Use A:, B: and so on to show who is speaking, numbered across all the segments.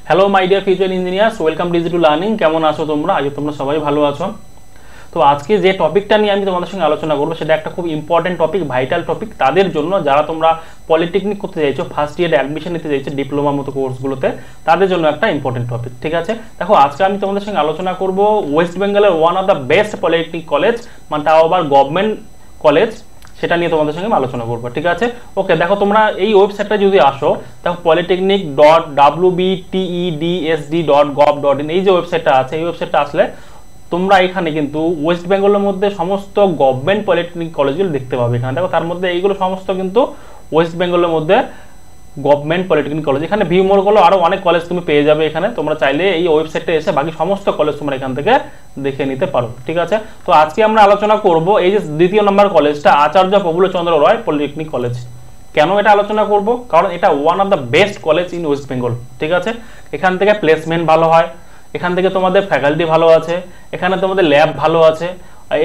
A: Hello my dear future engineers, welcome digital learning. কেমন আছো তোমরা? আজ তোমরা সবাই ভালো আছো। তো আজকে যে টপিকটা নিয়ে আমি তোমাদের সঙ্গে আলোচনা করবো সেটা একটা খুব ইম্পর্টেন্ট টপিক, ভাইটাল টপিক তাদের জন্য যারা তোমরা পলিটেকনিক করতে চাইছো, ফার্স্ট ইয়ারে অ্যাডমিশন নিতে চাইছো ডিপ্লোমা মতো কোর্সগুলোতে, তাদের জন্য একটা ইম্পর্টেন্ট টপিক। ঠিক আছে, দেখো আজকে আমি তোমাদের সঙ্গে আলোচনা করব ওয়েস্ট বেঙ্গলের one of the best polytechnic college, মানে তাও আবার গভর্নমেন্ট কলেজ, সেটা নিয়ে তোমাদের সঙ্গে আলোচনা করবো। ঠিক আছে, ওকে। দেখো তোমরা এই ওয়েবসাইটটা যদি আসো, দেখো polytechnic.wbtedsd.gov.in এই যে ওয়েবসাইটটা আছে, এই ওয়েবসাইটটা আসলে তোমরা এখানে কিন্তু ওয়েস্ট বেঙ্গলের মধ্যে সমস্ত গভর্নমেন্ট পলিটেকনিক কলেজগুলো দেখতে পাবে। এখানে দেখো তার মধ্যে এইগুলো সমস্ত কিন্তু ওয়েস্ট বেঙ্গলের মধ্যে গভর্নমেন্ট পলিটেকনিক কলেজ। এখানে ভিউ মোর গুলো আরো অনেক কলেজ তুমি পেয়ে যাবে। এখানে তোমরা চাইলে এই ওয়েবসাইটে এসে বাকি সমস্ত কলেজ তোমরা এখান থেকে দেখে নিতে পারো। ঠিক আছে, তো আজকে আমরা আলোচনা করব এই যে দ্বিতীয় নম্বর কলেজটা, আচার্য প্রফুল্লচন্দ্র রায় পলিটেকনিক কলেজ। কেন এটা আলোচনা করব? কারণ এটা one of the best college in West Bengal. ঠিক আছে, এখান থেকে প্লেসমেন্ট ভালো হয়, এখান থেকে তোমাদের ফ্যাকাল্টি ভালো আছে, এখানে তোমাদের ল্যাব ভালো আছে।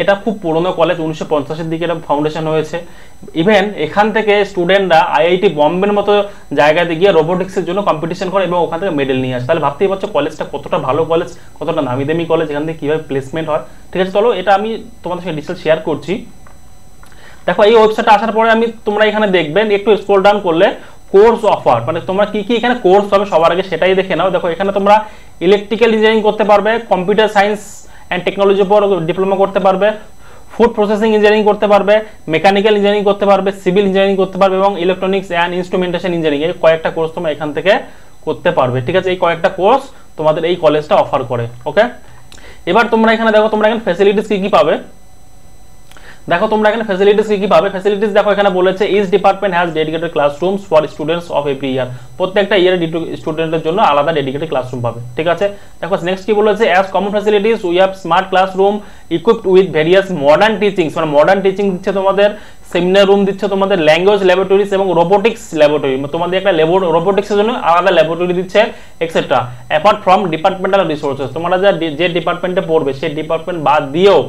A: এটা খুব পুরনো কলেজ, 1950-এর দিকে এটা ফাউন্ডেশন হয়েছে। ইভেন এখান থেকে স্টুডেন্টরা আইআইটি বম্বের মতো জায়গাতে গিয়ে রোবোটিক্সের জন্য কম্পিটিশন করে এবং ওখান থেকে মেডেল নিয়ে আসে। তাহলে ভাবতেই পারছো কলেজটা কতটা ভালো কলেজ, কতটা নামি দামি কলেজ, এখান থেকে কীভাবে প্লেসমেন্ট হয়। ঠিক আছে, চলো এটা আমি তোমাদের সাথে ডিটেলস শেয়ার করছি। দেখো এই ওয়েবসাইটে আসার পরে তোমরা এখানে দেখবেন, একটু স্ক্রল ডাউন করলে কোর্স অফার, মানে তোমরা কি কি এখানে কোর্স হবে সবার আগে সেটাই দেখে নাও। দেখো এখানে তোমরা ইলেকট্রিক্যাল ইঞ্জিনিয়ারিং করতে পারবে, কম্পিউটার সায়েন্স অ্যান্ড টেকনোলজির উপর ডিপ্লোমা করতে পারবে, ফুড প্রসেসিং ইঞ্জিনিয়ারিং করতে পারবে, মেকানিক্যাল ইঞ্জিনিয়ারিং করতে পারবে, সিভিল ইঞ্জিনিয়ারিং করতে পারবে এবং ইলেকট্রনিক্স অ্যান্ড ইনস্ট্রুমেন্টেশন ইঞ্জিনিয়ারিং, এই কয়েকটা কোর্স তোমরা এখান থেকে করতে পারবে। ঠিক আছে, এই কয়েকটা কোর্স তোমাদের এই কলেজটা অফার করে। ওকে, এবার তোমরা এখানে দেখো তোমরা এখানে ফ্যাসিলিটিস কি কি পাবে। দেখো তোমরা এখানে ফ্যাসিলিটিস কি কি পাবে। ফ্যাসিলিটিস দেখো এখানে বলেছে each department has dedicated classrooms for students of every year. প্রত্যেকটা ইয়ারে স্টুডেন্টের জন্য আলাদা ডেডিকেটেড ক্লাসরুম পাবে। ঠিক আছে, দেখো নেক্সট কি বলেছে, as common facilities we have smart classroom equipped with various modern teachings, মানে মডার্ন টিচিং দিচ্ছে তোমাদের, সেমিনার রুম দিচ্ছে তোমাদের, ল্যাঙ্গুয়েজ ল্যাবরেটরিজ এবং রোবোটিক্স ল্যাবরেটরি, তোমাদের একটা রোবোটিক্সের জন্য আলাদা ল্যাবরেটরি দিচ্ছে etcetera. Apart from departmental resources, তোমরা যে ডিপার্টমেন্টে পড়বে সেই ডিপার্টমেন্ট বাদ দিয়েও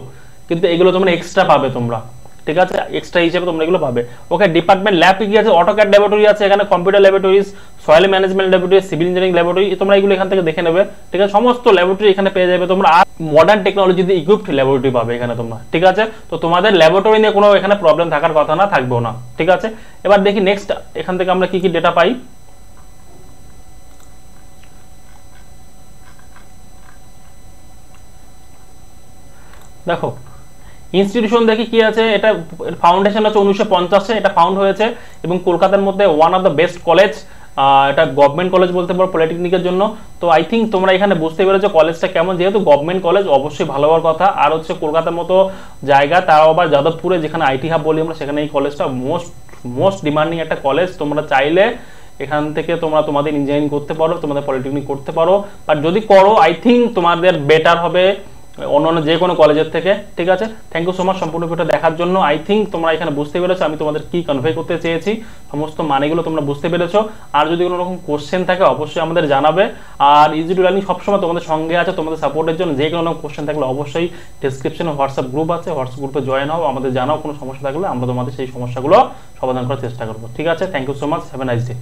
A: কিন্তু এগুলো তোমরা এক্সট্রা পাবে তোমরা। ঠিক আছে, এক্সট্রা হিসেবে তোমরা এগুলো পাবে। ওকে, ডিপার্টমেন্ট ল্যাব কি আছে, অটোক্যাড ল্যাবরেটরি আছে, এখানে computer laboratories, soil management laboratory, civil engineering laboratory, তোমরা এগুলো এখান থেকে দেখে নেবে। ঠিক আছে, সমস্ত ল্যাবরেটরি এখানে পেয়ে যাবে তোমরা, আর মডার্ন টেকনোলজি দিয়ে ইকুইপড ল্যাবরেটরি পাবে এখানে তোমরা। ঠিক আছে, তো তোমাদের ল্যাবরেটরি নিয়ে কোনো এখানে প্রবলেম থাকার কথা না, থাকবেও না। ঠিক আছে, এবার দেখি নেক্সট এখান থেকে আমরা কি কি ডেটা পাই। দেখো ইনস্টিটিউশন দেখি কি আছে, এটা ফাউন্ডেশন আছে 1950-এ এটা ফাউন্ড হয়েছে এবং কলকাতার মধ্যে one of the best college, এটা গভর্নমেন্ট কলেজ বলতে পারো পলিটেকনিকের জন্য। তো আই থিঙ্ক তোমরা এখানে বুঝতে পেরেছো কলেজটা কেমন, যেহেতু গভর্নমেন্ট কলেজ অবশ্যই ভালো হওয়ার কথা। আর হচ্ছে কলকাতার মতো জায়গা, তাও আবার যাদবপুরে, যেখানে আইটি হাব বলি আমরা, সেখানে এই কলেজটা মোস্ট ডিমান্ডিং একটা কলেজ। তোমরা চাইলে এখান থেকে তোমরা তোমাদের ইঞ্জিনিয়ারিং করতে পারো, তোমাদের পলিটেকনিক করতে পারো, বাট যদি করো আই থিঙ্ক তোমাদের বেটার হবে অন্যান্য যে কোনো কলেজের থেকে। ঠিক আছে, থ্যাংক ইউ সো মাচ সম্পূর্ণ ভিডিও দেখার জন্য। আই থিঙ্ক তোমরা এখানে বুঝতে পেরেছো আমি তোমাদের কি কনভে করতে চেয়েছি, সমস্ত মানেগুলো তোমরা বুঝতে পেরেছো। আর যদি কোনো রকম কোশ্চেন থাকে অবশ্যই আমাদের জানাবে। আর ইজি টু লার্নিং সবসময় তোমাদের সঙ্গে আছে তোমাদের সাপোর্টের জন্য। যে কোনো রকম কোশ্চেন থাকলে অবশ্যই ডিসক্রিপশনে হোয়াটসঅ্যাপ গ্রুপ আছে, হোয়াটসঅ্যাপ গ্রুপে জয়েন হও, আমাদের জানাও কোনো সমস্যা থাকলে আমরা তোমাদের সেই সমস্যাগুলো সমাধান করার চেষ্টা করবো। ঠিক আছে, thank you so much, have a nice day.